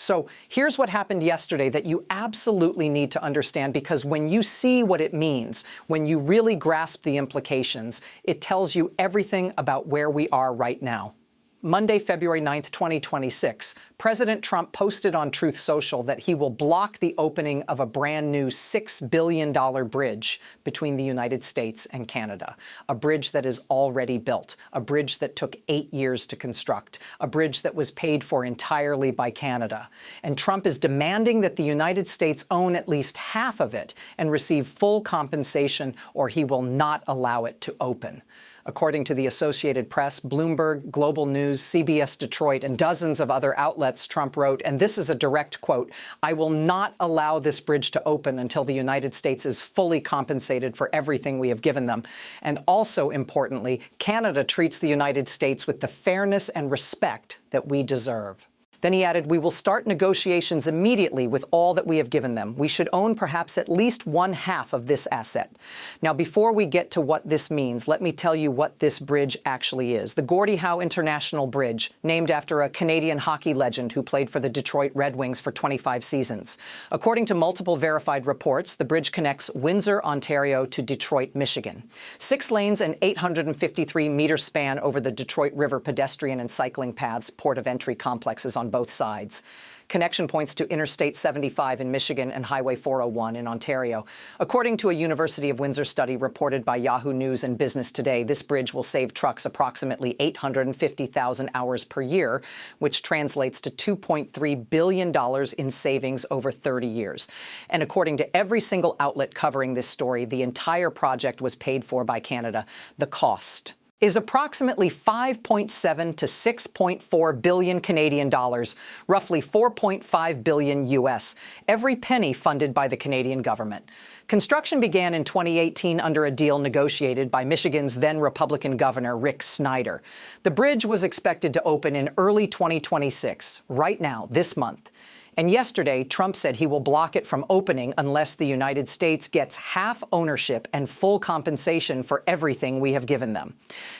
So here's what happened yesterday that you absolutely need to understand, because when you see what it means, when you really grasp the implications, it tells you everything about where we are right now. Monday, February 9th, 2026, President Trump posted on Truth Social that he will block the opening of a brand new $6 billion bridge between the United States and Canada. A bridge that is already built, a bridge that took 8 years to construct, a bridge that was paid for entirely by Canada. And Trump is demanding that the United States own at least half of it and receive full compensation, or he will not allow it to open. According to the Associated Press, Bloomberg, Global News, CBS Detroit, and dozens of other outlets, Trump wrote, and this is a direct quote, "I will not allow this bridge to open until the United States is fully compensated for everything we have given them. And also, importantly, Canada treats the United States with the fairness and respect that we deserve." Then he added, "We will start negotiations immediately with all that we have given them. We should own perhaps at least 1/2 of this asset." Now, before we get to what this means, let me tell you what this bridge actually is. The Gordie Howe International Bridge, named after a Canadian hockey legend who played for the Detroit Red Wings for 25 seasons. According to multiple verified reports, the bridge connects Windsor, Ontario to Detroit, Michigan. 6 lanes and 853-meter span over the Detroit River pedestrian and cycling paths, port of entry complexes on both sides. Connection points to Interstate 75 in Michigan and Highway 401 in Ontario. According to a University of Windsor study reported by Yahoo News and Business Today, this bridge will save trucks approximately 850,000 hours per year, which translates to $2.3 billion in savings over 30 years. And according to every single outlet covering this story, the entire project was paid for by Canada. The cost is approximately 5.7 to 6.4 billion Canadian dollars, roughly 4.5 billion US, every penny funded by the Canadian government. Construction began in 2018 under a deal negotiated by Michigan's then Republican Governor Rick Snyder. The bridge was expected to open in early 2026, right now, this month. And yesterday, Trump said he will block it from opening unless the United States gets half ownership and full compensation for everything we have given them.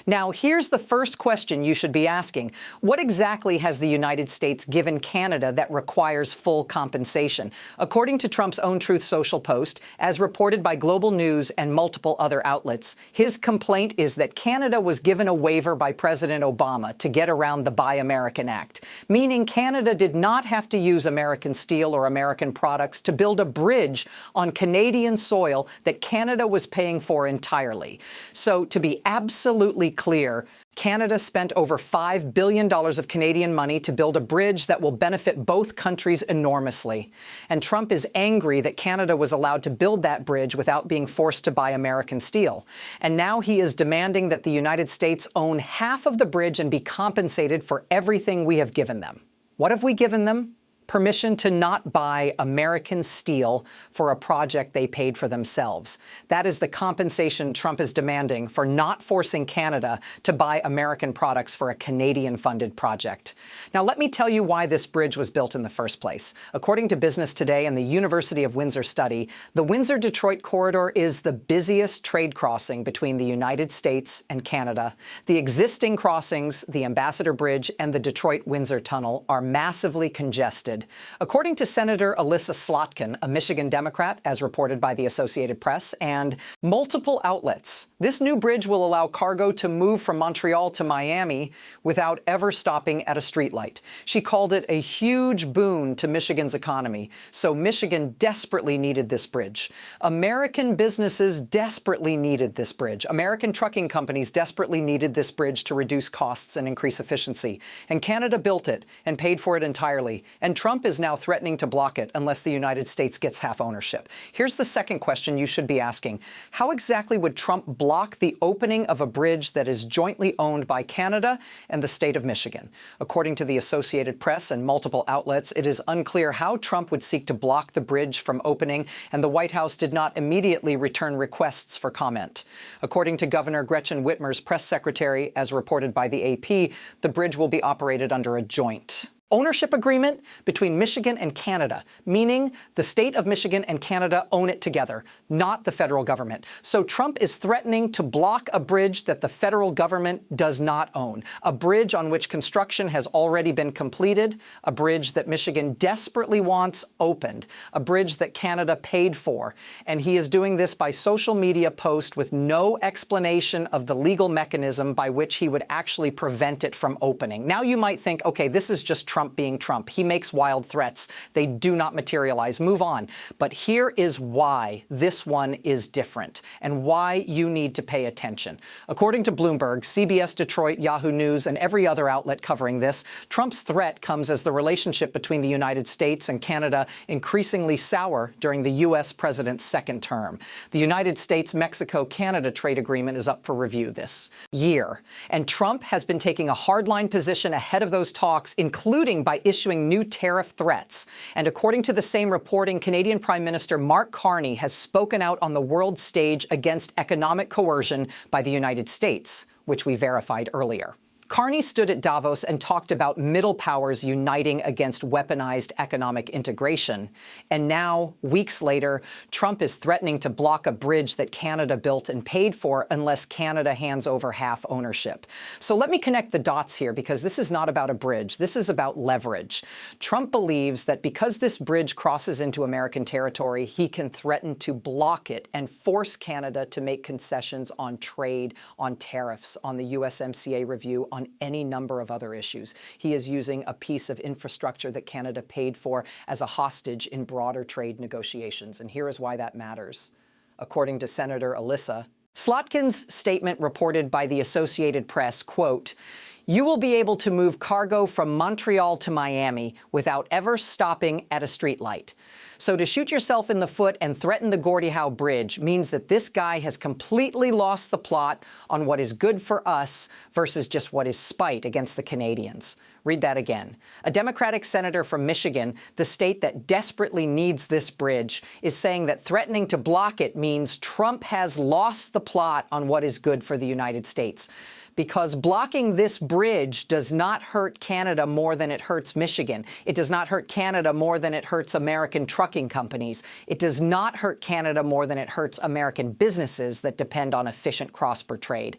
Now, here's the first question you should be asking. What exactly has the United States given Canada that requires full compensation? According to Trump's own Truth Social post, as reported by Global News and multiple other outlets, his complaint is that Canada was given a waiver by President Obama to get around the Buy American Act, meaning Canada did not have to use American steel or American products to build a bridge on Canadian soil that Canada was paying for entirely. So, to be absolutely clear, Canada spent over $5 billion of Canadian money to build a bridge that will benefit both countries enormously. And Trump is angry that Canada was allowed to build that bridge without being forced to buy American steel. And now he is demanding that the United States own half of the bridge and be compensated for everything we have given them. What have we given them? Permission to not buy American steel for a project they paid for themselves. That is the compensation Trump is demanding for not forcing Canada to buy American products for a Canadian-funded project. Now, let me tell you why this bridge was built in the first place. According to Business Today and the University of Windsor study, the Windsor-Detroit corridor is the busiest trade crossing between the United States and Canada. The existing crossings, the Ambassador Bridge and the Detroit-Windsor Tunnel, are massively congested. According to Senator Alyssa Slotkin, a Michigan Democrat, as reported by the Associated Press, and multiple outlets, this new bridge will allow cargo to move from Montreal to Miami without ever stopping at a streetlight. She called it a huge boon to Michigan's economy. So Michigan desperately needed this bridge. American businesses desperately needed this bridge. American trucking companies desperately needed this bridge to reduce costs and increase efficiency. And Canada built it and paid for it entirely. And Trump is now threatening to block it unless the United States gets half ownership. Here's the second question you should be asking. How exactly would Trump block the opening of a bridge that is jointly owned by Canada and the state of Michigan? According to the Associated Press and multiple outlets, it is unclear how Trump would seek to block the bridge from opening, and the White House did not immediately return requests for comment. According to Governor Gretchen Whitmer's press secretary, as reported by the AP, the bridge will be operated under a joint ownership agreement between Michigan and Canada, meaning the state of Michigan and Canada own it together, not the federal government. So Trump is threatening to block a bridge that the federal government does not own, a bridge on which construction has already been completed, a bridge that Michigan desperately wants opened, a bridge that Canada paid for. And he is doing this by social media post with no explanation of the legal mechanism by which he would actually prevent it from opening. Now you might think, okay, this is just Trump being Trump. He makes wild threats. They do not materialize. Move on. But here is why this one is different and why you need to pay attention. According to Bloomberg, CBS Detroit, Yahoo News, and every other outlet covering this, Trump's threat comes as the relationship between the United States and Canada increasingly sour during the U.S. president's second term. The United States-Mexico-Canada trade agreement is up for review this year. And Trump has been taking a hardline position ahead of those talks, including by issuing new tariff threats. And according to the same reporting, Canadian Prime Minister Mark Carney has spoken out on the world stage against economic coercion by the United States, which we verified earlier. Carney stood at Davos and talked about middle powers uniting against weaponized economic integration. And now, weeks later, Trump is threatening to block a bridge that Canada built and paid for unless Canada hands over half ownership. So let me connect the dots here, because this is not about a bridge. This is about leverage. Trump believes that because this bridge crosses into American territory, he can threaten to block it and force Canada to make concessions on trade, on tariffs, on the USMCA review, on any number of other issues. He is using a piece of infrastructure that Canada paid for as a hostage in broader trade negotiations. And here is why that matters. According to Senator Alyssa Slotkin's statement reported by the Associated Press, quote, "You will be able to move cargo from Montreal to Miami without ever stopping at a streetlight. So to shoot yourself in the foot and threaten the Gordie Howe Bridge means that this guy has completely lost the plot on what is good for us versus just what is spite against the Canadians." Read that again. A Democratic senator from Michigan, the state that desperately needs this bridge, is saying that threatening to block it means Trump has lost the plot on what is good for the United States. Because blocking this bridge does not hurt Canada more than it hurts Michigan. It does not hurt Canada more than it hurts American trucking companies. It does not hurt Canada more than it hurts American businesses that depend on efficient cross-border trade.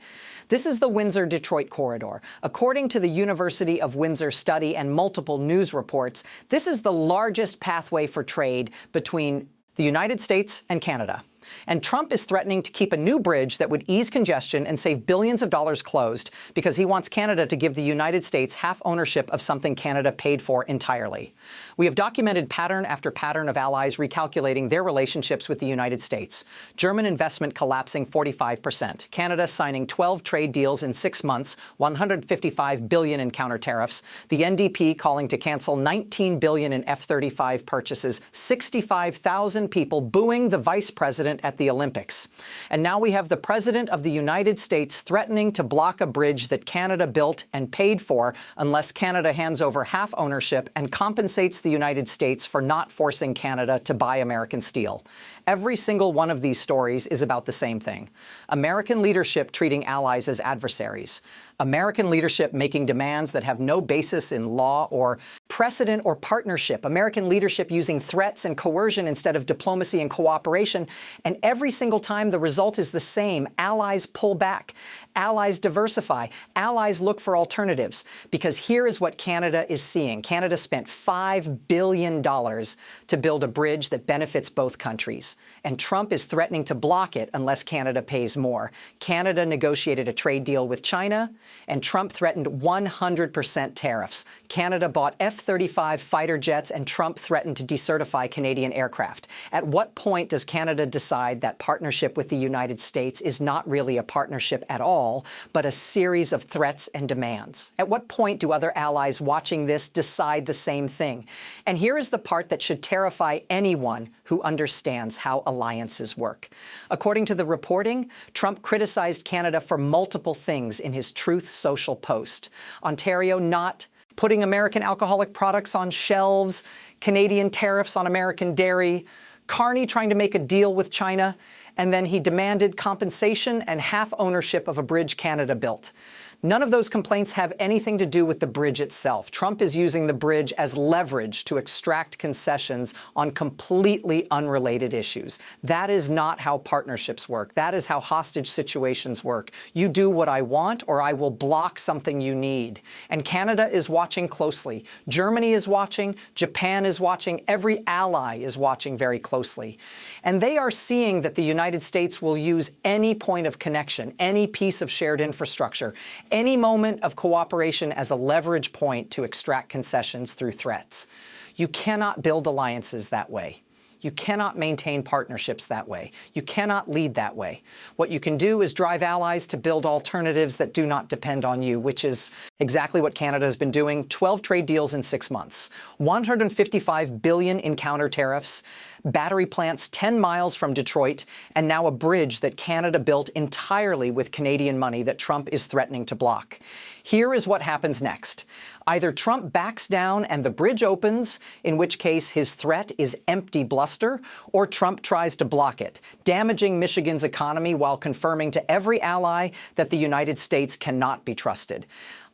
This is the Windsor-Detroit corridor. According to the University of Windsor study and multiple news reports, this is the largest pathway for trade between the United States and Canada. And Trump is threatening to keep a new bridge that would ease congestion and save billions of dollars closed because he wants Canada to give the United States half ownership of something Canada paid for entirely. We have documented pattern after pattern of allies recalculating their relationships with the United States. German investment collapsing 45%. Canada signing 12 trade deals in 6 months, $155 billion in counter tariffs. The NDP calling to cancel $19 billion in F-35 purchases. 65,000 people booing the vice president at the Olympics. And now we have the President of the United States threatening to block a bridge that Canada built and paid for unless Canada hands over half ownership and compensates the United States for not forcing Canada to buy American steel. Every single one of these stories is about the same thing. American leadership treating allies as adversaries. American leadership making demands that have no basis in law or precedent or partnership. American leadership using threats and coercion instead of diplomacy and cooperation. And every single time the result is the same. Allies pull back. Allies diversify. Allies look for alternatives. Because here is what Canada is seeing. Canada spent $5 billion to build a bridge that benefits both countries. And Trump is threatening to block it unless Canada pays more. Canada negotiated a trade deal with China, and Trump threatened 100% tariffs. Canada bought F-35 fighter jets, and Trump threatened to decertify Canadian aircraft. At what point does Canada decide that partnership with the United States is not really a partnership at all, but a series of threats and demands? At what point do other allies watching this decide the same thing? And here is the part that should terrify anyone who understands how alliances work. According to the reporting, Trump criticized Canada for multiple things in his Truth Social post. Ontario not putting American alcoholic products on shelves, Canadian tariffs on American dairy, Carney trying to make a deal with China, and then he demanded compensation and half ownership of a bridge Canada built. None of those complaints have anything to do with the bridge itself. Trump is using the bridge as leverage to extract concessions on completely unrelated issues. That is not how partnerships work. That is how hostage situations work. You do what I want, or I will block something you need. And Canada is watching closely. Germany is watching. Japan is watching. Every ally is watching very closely. And they are seeing that the United States will use any point of connection, any piece of shared infrastructure, any moment of cooperation as a leverage point to extract concessions through threats. You cannot build alliances that way. You cannot maintain partnerships that way. You cannot lead that way. What you can do is drive allies to build alternatives that do not depend on you, which is exactly what Canada has been doing. 12 trade deals in 6 months, $155 billion in counter tariffs, battery plants 10 miles from Detroit, and now a bridge that Canada built entirely with Canadian money that Trump is threatening to block. Here is what happens next. Either Trump backs down and the bridge opens, in which case his threat is empty bluster, or Trump tries to block it, damaging Michigan's economy while confirming to every ally that the United States cannot be trusted.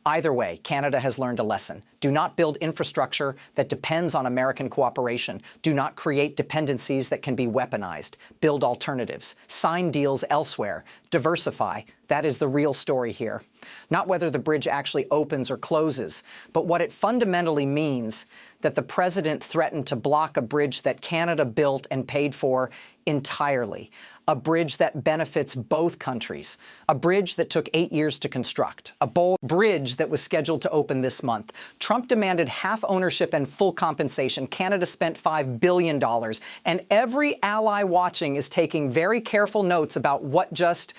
Either way, Canada has learned a lesson. Do not build infrastructure that depends on American cooperation. Do not create dependencies that can be weaponized. Build alternatives. Sign deals elsewhere. Diversify. That is the real story here. Not whether the bridge actually opens or closes, but what it fundamentally means that the president threatened to block a bridge that Canada built and paid for entirely. A bridge that benefits both countries. A bridge that took 8 years to construct. A bold bridge that was scheduled to open this month. Trump demanded half ownership and full compensation. Canada spent $5 billion. And every ally watching is taking very careful notes about what just